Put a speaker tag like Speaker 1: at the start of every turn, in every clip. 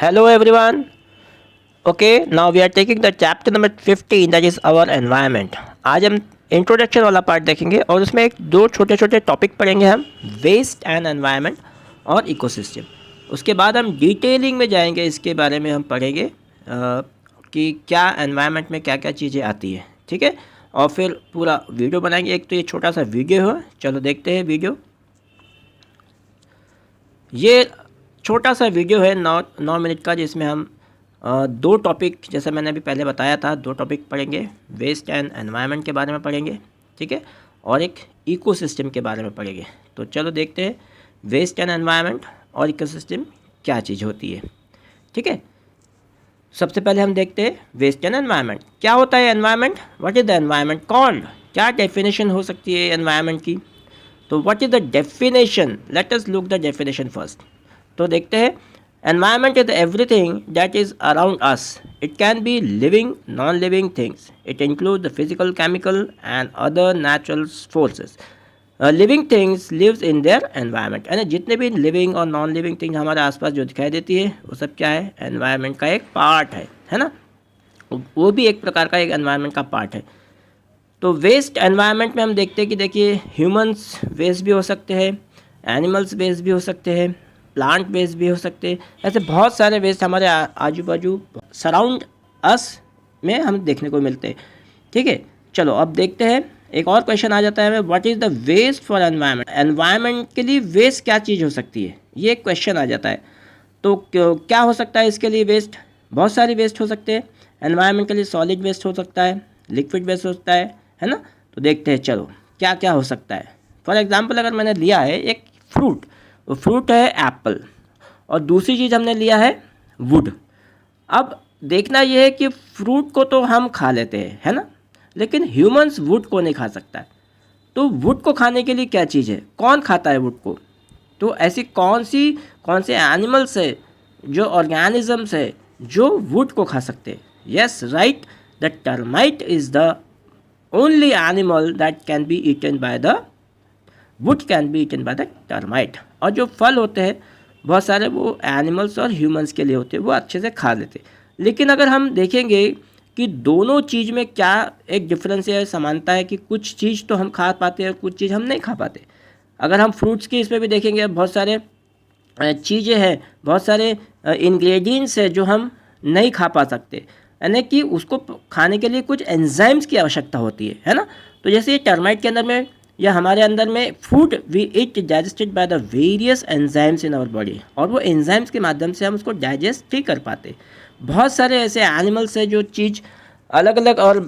Speaker 1: Hello everyone. Okay, now we are taking the chapter number 15 that is our environment. आज हम introduction वाला part देखेंगे और उसमें एक दो छोटे छोटे टॉपिक पढ़ेंगे हम, वेस्ट एंड एनवायरनमेंट और इकोसिस्टम। उसके बाद हम डिटेलिंग में जाएंगे, इसके बारे में हम पढ़ेंगे कि क्या एनवायरनमेंट में क्या क्या चीज़ें आती है, ठीक है। और फिर पूरा वीडियो बनाएंगे। एक तो ये छोटा सा वीडियो है, चलो देखते हैं वीडियो। ये छोटा सा वीडियो है 9 मिनट का, जिसमें हम दो टॉपिक, जैसे मैंने अभी पहले बताया था, दो टॉपिक पढ़ेंगे। वेस्ट एंड एनवायरनमेंट के बारे में पढ़ेंगे, ठीक है, और एक इकोसिस्टम के बारे में पढ़ेंगे। तो चलो देखते हैं वेस्ट एंड एनवायरनमेंट और इकोसिस्टम क्या चीज़ होती है, ठीक है। सबसे पहले हम देखते हैं वेस्ट एंड एनवायरनमेंट। क्या होता है environment? What is the environment called? क्या डेफिनेशन हो सकती है एनवायरनमेंट की? तो what is the definition? Let us look the definition first. तो देखते हैं, environment is everything that is around us. It can be living, non-living things. It includes the physical, chemical and other natural forces. Living things lives in their environment. यानी जितने भी living और non-living things हमारे आसपास जो दिखाई देती है वो सब क्या है? environment का एक पार्ट है ना। वो भी एक प्रकार का एक environment का पार्ट है। तो वेस्ट एनवायरनमेंट में हम देखते हैं कि देखिए, ह्यूमंस वेस्ट भी हो सकते हैं, एनिमल्स वेस्ट भी हो सकते हैं, प्लांट वेस्ट भी हो सकते हैं। ऐसे बहुत सारे वेस्ट हमारे आजू बाजू सराउंड अस में हम देखने को मिलते हैं, ठीक है। चलो अब देखते हैं, एक और क्वेश्चन आ जाता है हमें, what is the waste for environment? Environment के लिए वेस्ट क्या चीज़ हो सकती है, ये एक क्वेश्चन आ जाता है। तो क्या हो सकता है इसके लिए वेस्ट? बहुत सारी वेस्ट हो सकते हैं। एनवायरनमेंट के लिए सॉलिड वेस्ट हो सकता है, लिक्विड वेस्ट हो सकता है ना। तो देखते हैं चलो क्या क्या हो सकता है। फॉर एग्जाम्पल अगर मैंने लिया है एक फ्रूट, वो फ्रूट है एप्पल, और दूसरी चीज़ हमने लिया है वुड। अब देखना ये है कि फ्रूट को तो हम खा लेते हैं, है ना, लेकिन ह्यूमंस वुड को नहीं खा सकता है। तो वुड को खाने के लिए क्या चीज़ है? कौन खाता है वुड को? तो ऐसी कौन से एनिमल्स है, जो ऑर्गेनिजम्स है जो वुड को खा सकते हैं? Yes right, the termite is the only animal that can be eaten by the wood can be eaten by the termite. और जो फल होते हैं बहुत सारे, वो एनिमल्स और ह्यूमंस के लिए होते हैं, वो अच्छे से खा लेते। लेकिन अगर हम देखेंगे कि दोनों चीज़ में क्या एक डिफरेंस है, समानता है, कि कुछ चीज़ तो हम खा पाते हैं और कुछ चीज़ हम नहीं खा पाते। अगर हम फ्रूट्स की इसमें भी देखेंगे, बहुत सारे चीज़ें हैं, बहुत सारे इंग्रेडिएंट्स है जो हम नहीं खा पा सकते, यानी कि उसको खाने के लिए कुछ एंजाइम्स की आवश्यकता होती है ना। तो जैसे ये टर्माइट के अंदर में या हमारे अंदर में food we eat digested by the various enzymes in our body, और वो एंजाइम्स के माध्यम से हम उसको डाइजेस्ट ही कर पाते। बहुत सारे ऐसे एनिमल्स हैं जो चीज़ अलग अलग और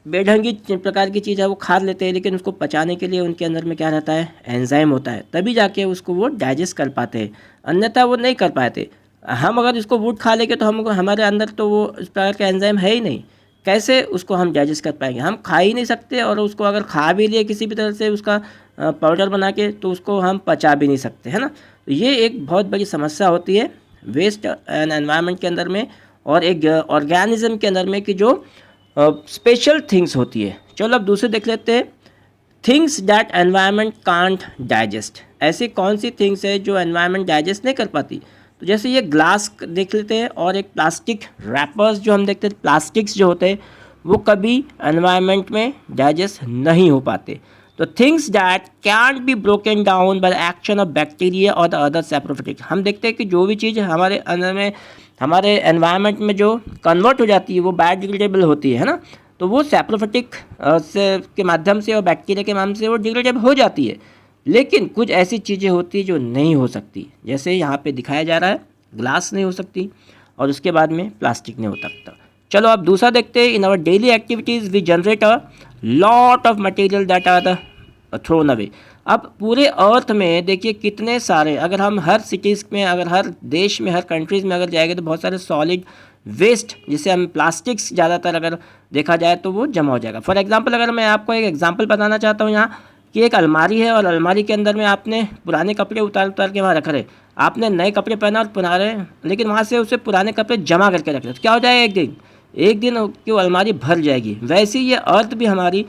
Speaker 1: बेढंगी प्रकार की चीज़ है वो खा लेते हैं, लेकिन उसको पचाने के लिए उनके अंदर में क्या रहता है? एंजाइम होता है, तभी जाके उसको वो डाइजेस्ट कर पाते हैं, अन्यथा वो नहीं कर पाते। हम अगर इसको वुड खा लेंगे तो हमको हमारे अंदर तो वो इस प्रकार का एंजाइम है ही नहीं, कैसे उसको हम डाइजेस्ट कर पाएंगे? हम खा ही नहीं सकते, और उसको अगर खा भी लिए किसी भी तरह से उसका पाउडर बना के, तो उसको हम पचा भी नहीं सकते, है ना। तो ये एक बहुत बड़ी समस्या होती है वेस्ट एंड एनवायरनमेंट के अंदर में, और एक ऑर्गेनिज्म के अंदर में, कि जो स्पेशल थिंग्स होती है। चलो अब दूसरे देख लेते हैं, things that environment can't digest. ऐसी कौन सी थिंग्स है जो एनवायरनमेंट डाइजेस्ट नहीं कर पाती? तो जैसे ये ग्लास देख लेते हैं, और एक प्लास्टिक रैपर्स जो हम देखते हैं, प्लास्टिक्स जो होते हैं वो कभी एनवायरनमेंट में डाइजेस्ट नहीं हो पाते। तो things that cantt be broken down by the action of bacteria और द अदर सैप्रोफिटिक। हम देखते हैं कि जो भी चीज़ हमारे अंदर में, हमारे एनवायरनमेंट में जो कन्वर्ट हो जाती है, वो बायोडिग्रेडेबल होती है ना। तो वो सैप्रोफिटिक के माध्यम से और बैक्टीरिया के माध्यम से वो डिग्रेडेबल हो जाती है। लेकिन कुछ ऐसी चीज़ें होती हैं जो नहीं हो सकती, जैसे यहाँ पे दिखाया जा रहा है, ग्लास नहीं हो सकती, और उसके बाद में प्लास्टिक नहीं हो सकता। चलो अब दूसरा देखते हैं, in our daily activities we generate a lot of material that are the thrown away. अब पूरे अर्थ में देखिए कितने सारे, अगर हम हर सिटीज़ में, अगर हर देश में, हर कंट्रीज़ में अगर जाएंगे, तो बहुत सारे सॉलिड वेस्ट, जिसे हम प्लास्टिक्स ज़्यादातर अगर देखा जाए तो वो जमा हो जाएगा। फॉर एग्जांपल अगर मैं आपको एक एग्जांपल बताना चाहता हूँ यहाँ, कि एक अलमारी है, और अलमारी के अंदर में आपने पुराने कपड़े उतार के वहाँ रख रहे, आपने नए कपड़े पहना और पुराने, लेकिन वहाँ से उसे पुराने कपड़े जमा करके रख रहे, तो क्या हो जाएगा? एक दिन की वो अलमारी भर जाएगी। वैसे ही ये अर्थ भी हमारी,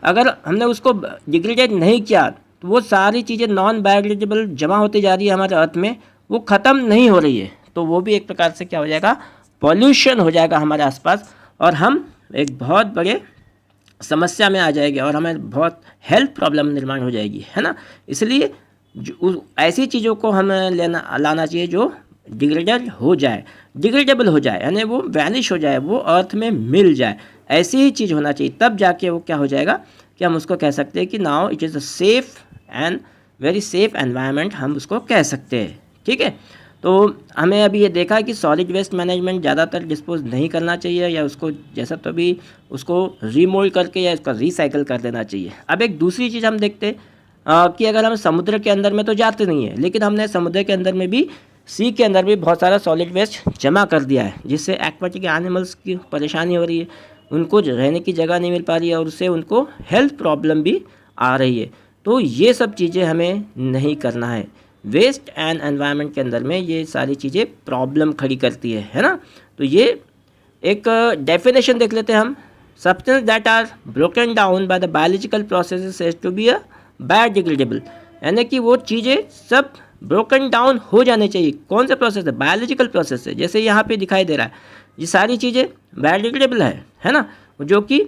Speaker 1: अगर हमने उसको डिग्रेडेड नहीं किया, तो वो सारी चीज़ें नॉन बायोडिग्रेडेबल जमा होती जा रही है हमारे अर्थ में, वो ख़त्म नहीं हो रही है। तो वो भी एक प्रकार से क्या हो जाएगा, पॉल्यूशन हो जाएगा हमारे आसपास, और हम एक बहुत बड़े समस्या में आ जाएगी और हमें बहुत हेल्थ प्रॉब्लम निर्माण हो जाएगी, है ना। इसलिए ऐसी चीज़ों को हमें लाना चाहिए जो डिग्रेडेबल हो जाए, यानी वो वैनिश हो जाए, वो अर्थ में मिल जाए, ऐसी ही चीज़ होना चाहिए। तब जाके वो क्या हो जाएगा कि हम उसको कह सकते हैं कि now it is a safe and very safe environment, हम उसको कह सकते हैं, ठीक है। तो हमें अभी ये देखा कि सॉलिड वेस्ट मैनेजमेंट ज़्यादातर डिस्पोज नहीं करना चाहिए, या उसको जैसा तो भी उसको रीमोल्ड करके या इसका रिसाइकल कर देना चाहिए। अब एक दूसरी चीज़ हम देखते कि अगर हम समुद्र के अंदर में तो जाते नहीं है, लेकिन हमने समुद्र के अंदर में भी, सी के अंदर भी बहुत सारा सॉलिड वेस्ट जमा कर दिया है, जिससे एक्वाटिक एनिमल्स की परेशानी हो रही है, उनको रहने की जगह नहीं मिल पा रही है, और उससे उनको हेल्थ प्रॉब्लम भी आ रही है। तो ये सब चीज़ें हमें नहीं करना है। वेस्ट एंड एनवायरनमेंट के अंदर में ये सारी चीज़ें प्रॉब्लम खड़ी करती है ना। तो ये एक डेफिनेशन देख लेते हैं हम। Substance that are broken down by the biological process says to be a biodegradable, यानी कि वो चीज़ें सब ब्रोकन डाउन हो जाने चाहिए। कौन सा प्रोसेस है? बायोलॉजिकल प्रोसेस है। जैसे यहाँ पे दिखाई दे रहा है, ये सारी चीज़ें बायोडिग्रेडेबल है ना, जो कि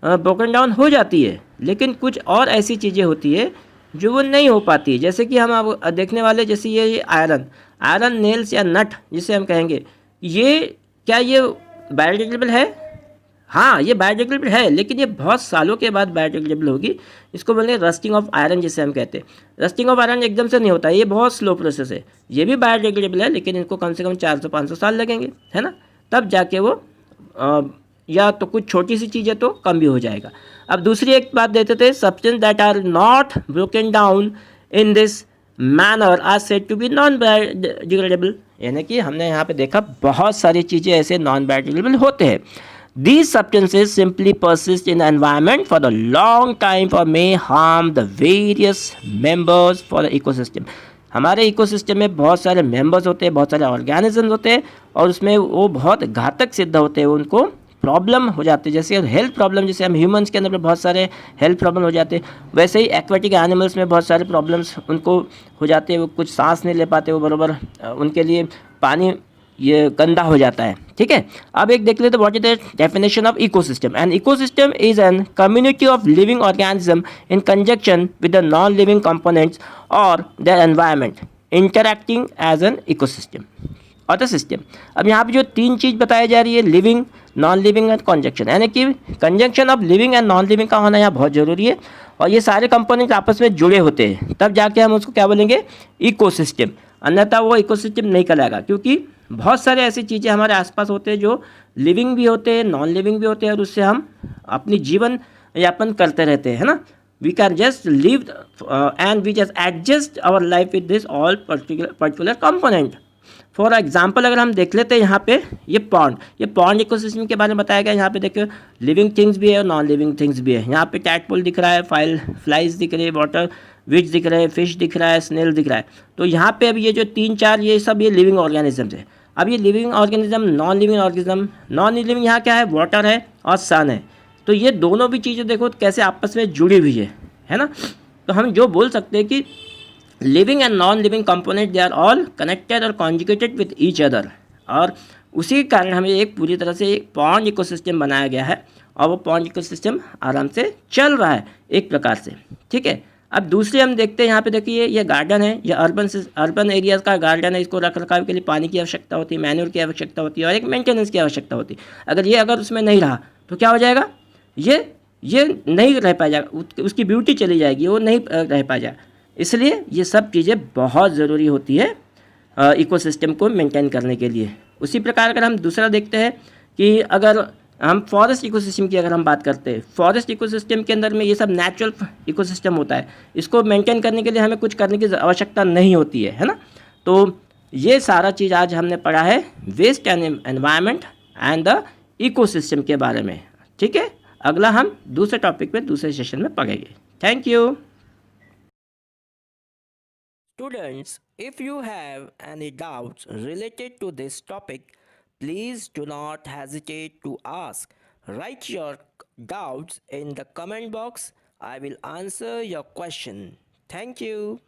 Speaker 1: ब्रोकन डाउन हो जाती है। लेकिन कुछ और ऐसी चीज़ें होती है जो वो नहीं हो पाती, जैसे कि हम अब देखने वाले, जैसे ये आयरन नेल्स या नट जिसे हम कहेंगे, ये क्या ये बायोडिग्रेडेबल है? हाँ, ये बायोडिग्रेडेबल है, लेकिन ये बहुत सालों के बाद बायोडिग्रेडेबल होगी। इसको बोलते हैं रस्टिंग ऑफ आयरन, जिसे हम कहते हैं। रस्टिंग ऑफ आयरन एकदम से नहीं होता है, ये बहुत स्लो प्रोसेस है। ये भी बायोडिग्रेडेबल है, लेकिन इनको कम से कम 400-500 साल लगेंगे, है ना, तब जाके वो या तो कुछ छोटी सी चीज़ है तो कम भी हो जाएगा। अब दूसरी एक बात देते थे, substance that are not broken down in this manner are said to be non biodegradable, यानी कि हमने यहाँ पे देखा बहुत सारी चीज़ें ऐसे नॉन बायोडिग्रेडेबल होते हैं। These substances simply persist in the environment for a long time or may harm the various members for the ecosystem. हमारे इकोसिस्टम में बहुत सारे मेंबर्स होते हैं, बहुत सारे ऑर्गेनिजम्स होते हैं, और उसमें वो बहुत घातक सिद्ध होते हैं, उनको प्रॉब्लम हो जाती है। जैसे हेल्थ प्रॉब्लम, जैसे हम ह्यूमंस के अंदर में बहुत सारे हेल्थ प्रॉब्लम हो जाते हैं, वैसे ही एक्वेटिक एनिमल्स में बहुत सारे प्रॉब्लम्स उनको हो जाते हैं। वो कुछ सांस नहीं ले पाते, वो बराबर उनके लिए पानी ये गंदा हो जाता है, ठीक है। अब एक देख लेते what is the definition of ecosystem. An ecosystem is an community of living organism in conjunction with the non living components और their environment interacting as an ecosystem और द सिस्टम। अब यहाँ पे जो तीन चीज़ बताई जा रही है, living, non living and conjunction, यानी कि conjunction of living and non living का होना यहाँ बहुत ज़रूरी है, और ये सारे कंपोनेंट आपस में जुड़े होते हैं, तब जाके हम उसको क्या बोलेंगे, इकोसिस्टम। अन्यथा वो इकोसिस्टम नहीं कहलाएगा, क्योंकि बहुत सारे ऐसी चीज़ें हमारे आसपास होते हैं जो लिविंग भी होते हैं, नॉन लिविंग भी होते हैं, और उससे हम अपनी जीवन यापन करते रहते हैं, है ना। We can just live and we just adjust our life with this all particular component. For example अगर हम देख लेते हैं यहाँ पे, ये पॉन्ड इकोसिस्टम के बारे में बताया गया। यहाँ पे देखिए लिविंग थिंग्स भी है और नॉन लिविंग थिंग्स भी है। यहाँ पे टैडपोल दिख रहा है, फ्लाइज दिख रही है, वाटर विच दिख रहे हैं, फिश दिख रहा है, स्नेल दिख रहा है। तो यहाँ पे अब ये जो 3-4 ये सब ये लिविंग ऑर्गेनिजम्स है। अब ये लिविंग ऑर्गेनिज्म, नॉन लिविंग यहाँ क्या है, वाटर है और सन है। तो ये दोनों भी चीज़ें देखो कैसे आपस में जुड़ी हुई है ना। तो हम जो बोल सकते हैं कि living and non living component they are all connected और कॉन्जुगेटेड विद ईच अदर, और उसी के कारण हमें एक पूरी तरह से एक पॉन्ड इकोसिस्टम बनाया गया है, और वो पॉन्ड इकोसिस्टम आराम से चल रहा है एक प्रकार से, ठीक है। अब दूसरे हम देखते हैं, यहाँ पे देखिए ये गार्डन है, ये अर्बन एरियाज़ का गार्डन है। इसको रख रखाव के लिए पानी की आवश्यकता होती है, मैन्योर की आवश्यकता होती है, और एक मेंटेनेंस की आवश्यकता होती है। अगर उसमें नहीं रहा तो क्या हो जाएगा, ये नहीं रह पाएगा, उसकी ब्यूटी चली जाएगी, वो नहीं रह पाएगा। इसलिए ये सब चीज़ें बहुत ज़रूरी होती है इकोसिस्टम को मेंटेन करने के लिए। उसी प्रकार अगर हम दूसरा देखते हैं कि अगर हम फॉरेस्ट इकोसिस्टम की अगर हम बात करते हैं, फॉरेस्ट इकोसिस्टम के अंदर में ये सब नेचुरल इकोसिस्टम होता है। इसको मेंटेन करने के लिए हमें कुछ करने की आवश्यकता नहीं होती है ना। तो ये सारा चीज़ आज हमने पढ़ा है waste and environment and the ecosystem के बारे में, ठीक है। अगला हम दूसरे टॉपिक पे दूसरे सेशन में पढ़ेंगे। Thank you students. If you have any doubts related to this topic, please do not hesitate to ask. Write your doubts in the comment box. I will answer your question. Thank you.